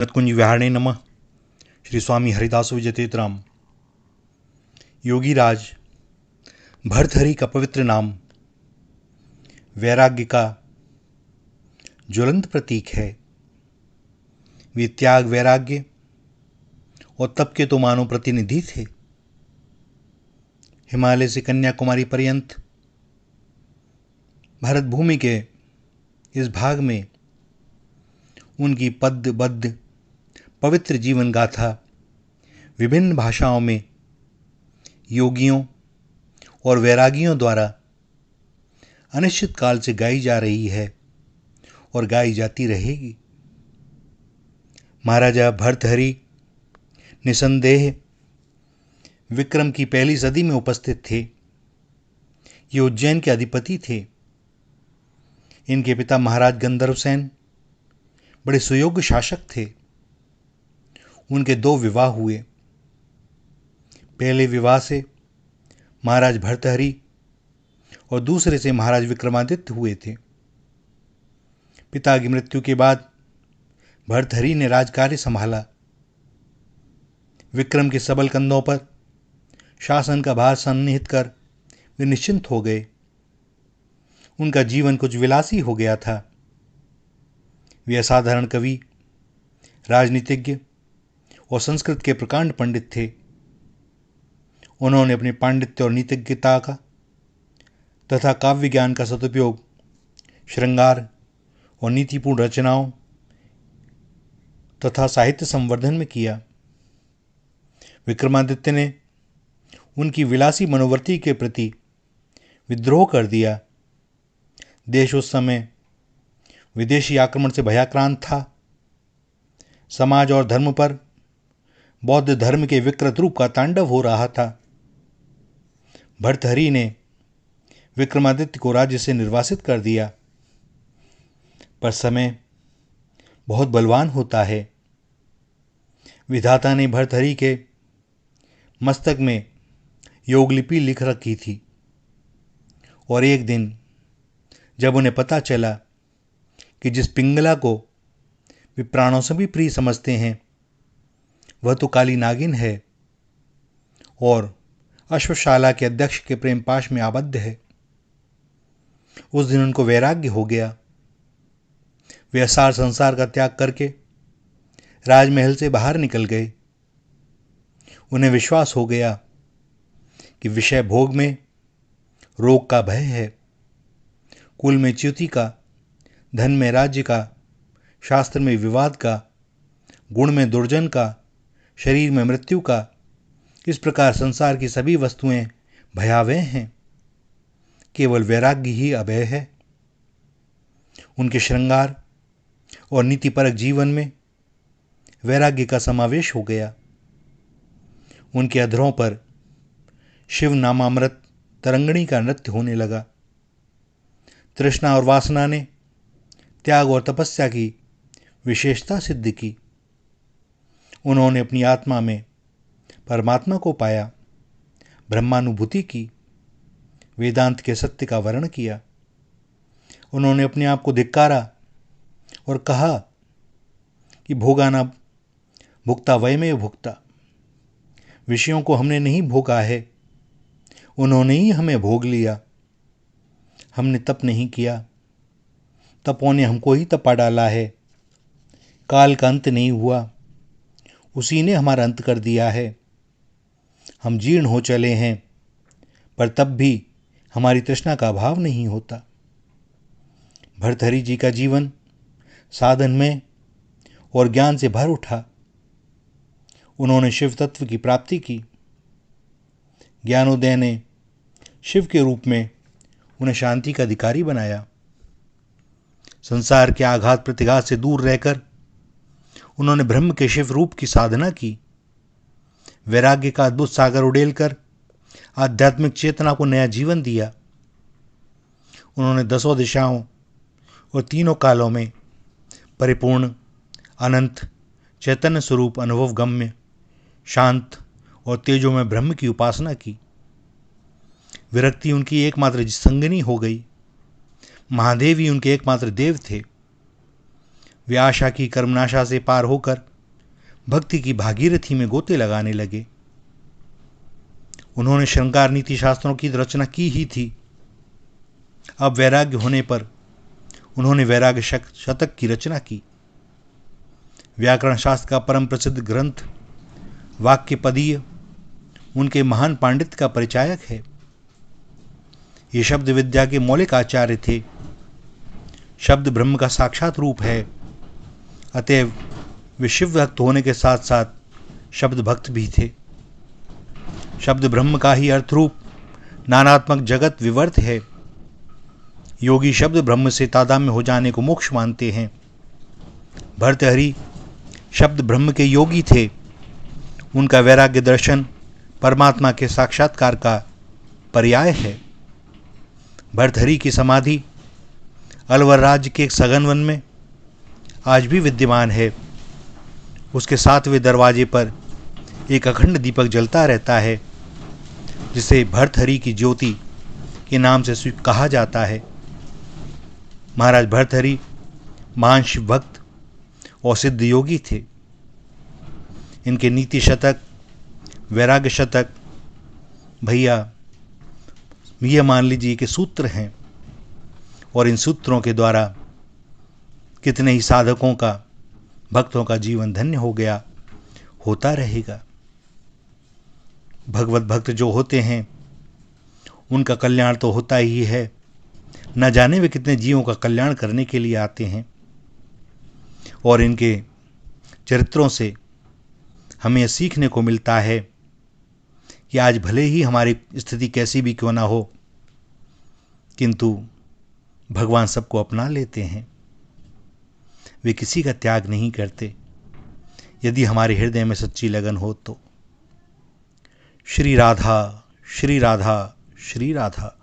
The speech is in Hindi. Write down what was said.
कुंज विहारणे नमः। श्री स्वामी हरिदास विजयतीर्थराम। योगीराज भर्तहरि का पवित्र नाम वैराग्य का ज्वलंत प्रतीक है। वे त्याग, वैराग्य और तप के तो मानव प्रतिनिधि थे। हिमालय से कन्याकुमारी पर्यंत भारत भूमि के इस भाग में उनकी पद्यबद्ध पवित्र जीवन गाथा विभिन्न भाषाओं में योगियों और वैरागियों द्वारा अनिश्चित काल से गाई जा रही है और गाई जाती रहेगी। महाराजा भर्तहरि निसंदेह विक्रम की पहली सदी में उपस्थित थे। ये उज्जैन के अधिपति थे। इनके पिता महाराज गंधर्वसेन बड़े सुयोग्य शासक थे। उनके 2 विवाह हुए। पहले विवाह से महाराज भर्तहरि और दूसरे से महाराज विक्रमादित्य हुए थे। पिता की मृत्यु के बाद भर्तहरि ने राजकार्य संभाला। विक्रम के सबल कंधों पर शासन का भार सन्निहित कर वे निश्चिंत हो गए। उनका जीवन कुछ विलासी हो गया था। वे असाधारण कवि, राजनीतिज्ञ और संस्कृत के प्रकांड पंडित थे। उन्होंने अपने पांडित्य और नीतिज्ञता का तथा काव्य ज्ञान का सदुपयोग श्रृंगार और नीतिपूर्ण रचनाओं तथा साहित्य संवर्धन में किया। विक्रमादित्य ने उनकी विलासी मनोवृत्ति के प्रति विद्रोह कर दिया। देश उस समय विदेशी आक्रमण से भयाक्रांत था। समाज और धर्म पर बौद्ध धर्म के विकृत रूप का तांडव हो रहा था। भर्तहरि ने विक्रमादित्य को राज्य से निर्वासित कर दिया। पर समय बहुत बलवान होता है। विधाता ने भर्तहरि के मस्तक में योगलिपि लिख रखी थी और एक दिन जब उन्हें पता चला कि जिस पिंगला को वे प्राणों से भी प्रिय समझते हैं वह तो काली नागिन है और अश्वशाला के अध्यक्ष के प्रेम पाश में आबद्ध है, उस दिन उनको वैराग्य हो गया। वे असार संसार का त्याग करके राजमहल से बाहर निकल गए। उन्हें विश्वास हो गया कि विषय भोग में रोग का भय है, कुल में च्युति का, धन में राज्य का, शास्त्र में विवाद का, गुण में दुर्जन का, शरीर में मृत्यु का। इस प्रकार संसार की सभी वस्तुएं भयावह हैं, केवल वैराग्य ही अभय है। उनके श्रृंगार और नीतिपरक जीवन में वैराग्य का समावेश हो गया। उनके अधरों पर शिव नामामृत तरंगणी का नृत्य होने लगा। तृष्णा और वासना ने त्याग और तपस्या की विशेषता सिद्ध की। उन्होंने अपनी आत्मा में परमात्मा को पाया, ब्रह्मानुभूति की, वेदांत के सत्य का वर्णन किया। उन्होंने अपने आप को धिक्कारा और कहा कि भोगाना भुगता वयमेव भुगता। विषयों को हमने नहीं भोगा है, उन्होंने ही हमें भोग लिया। हमने तप नहीं किया, तपों ने हमको ही तपा डाला है। काल का अंत नहीं हुआ, उसी ने हमारा अंत कर दिया है। हम जीर्ण हो चले हैं, पर तब भी हमारी तृष्णा का अभाव नहीं होता। भर्तहरि जी का जीवन साधन में और ज्ञान से भर उठा। उन्होंने शिव तत्व की प्राप्ति की। ज्ञानोदय ने शिव के रूप में उन्हें शांति का अधिकारी बनाया। संसार के आघात प्रतिघात से दूर रहकर उन्होंने ब्रह्म के शिव रूप की साधना की। वैराग्य का अद्भुत सागर उड़ेलकर आध्यात्मिक चेतना को नया जीवन दिया। उन्होंने 10 दिशाओं और तीनों कालों में परिपूर्ण, अनंत, चैतन्य स्वरूप, अनुभव गम्य, शांत और तेजो में ब्रह्म की उपासना की। विरक्ति उनकी एकमात्र संगिनी हो गई। महादेव ही उनके एकमात्र देव थे। वे आशा की कर्मनाशा से पार होकर भक्ति की भागीरथी में गोते लगाने लगे। उन्होंने श्रृंगार नीति शास्त्रों की रचना की ही थी। अब वैराग्य होने पर उन्होंने वैराग्य शतक की रचना की। व्याकरण शास्त्र का परम प्रसिद्ध ग्रंथ वाक्य पदीय उनके महान पांडित्य का परिचायक है। ये शब्द विद्या के मौलिक आचार्य थे। शब्द ब्रह्म का साक्षात रूप है, अतएव वे शिव भक्त होने के साथ साथ शब्द भक्त भी थे। शब्द ब्रह्म का ही अर्थरूप नानात्मक जगत विवर्त है। योगी शब्द ब्रह्म से तादात्म्य हो जाने को मोक्ष मानते हैं। भर्तृहरि शब्द ब्रह्म के योगी थे। उनका वैराग्य दर्शन परमात्मा के साक्षात्कार का पर्याय है। भर्तृहरि की समाधि अलवर राज्य के सघन वन में आज भी विद्यमान है। उसके 7वें दरवाजे पर एक अखंड दीपक जलता रहता है, जिसे भर्तृहरि की ज्योति के नाम से कहा जाता है। महाराज भर्तृहरि महान शिव भक्त और सिद्ध योगी थे। इनके नीति शतक, वैराग्य शतक भैया यह मान लीजिए कि सूत्र हैं, और इन सूत्रों के द्वारा कितने ही साधकों का, भक्तों का जीवन धन्य हो गया, होता रहेगा। भगवत भक्त जो होते हैं उनका कल्याण तो होता ही है, न जाने वे कितने जीवों का कल्याण करने के लिए आते हैं। और इनके चरित्रों से हमें सीखने को मिलता है कि आज भले ही हमारी स्थिति कैसी भी क्यों ना हो, किंतु भगवान सबको अपना लेते हैं। वे किसी का त्याग नहीं करते, यदि हमारे हृदय में सच्ची लगन हो तो। श्री राधा, श्री राधा, श्री राधा।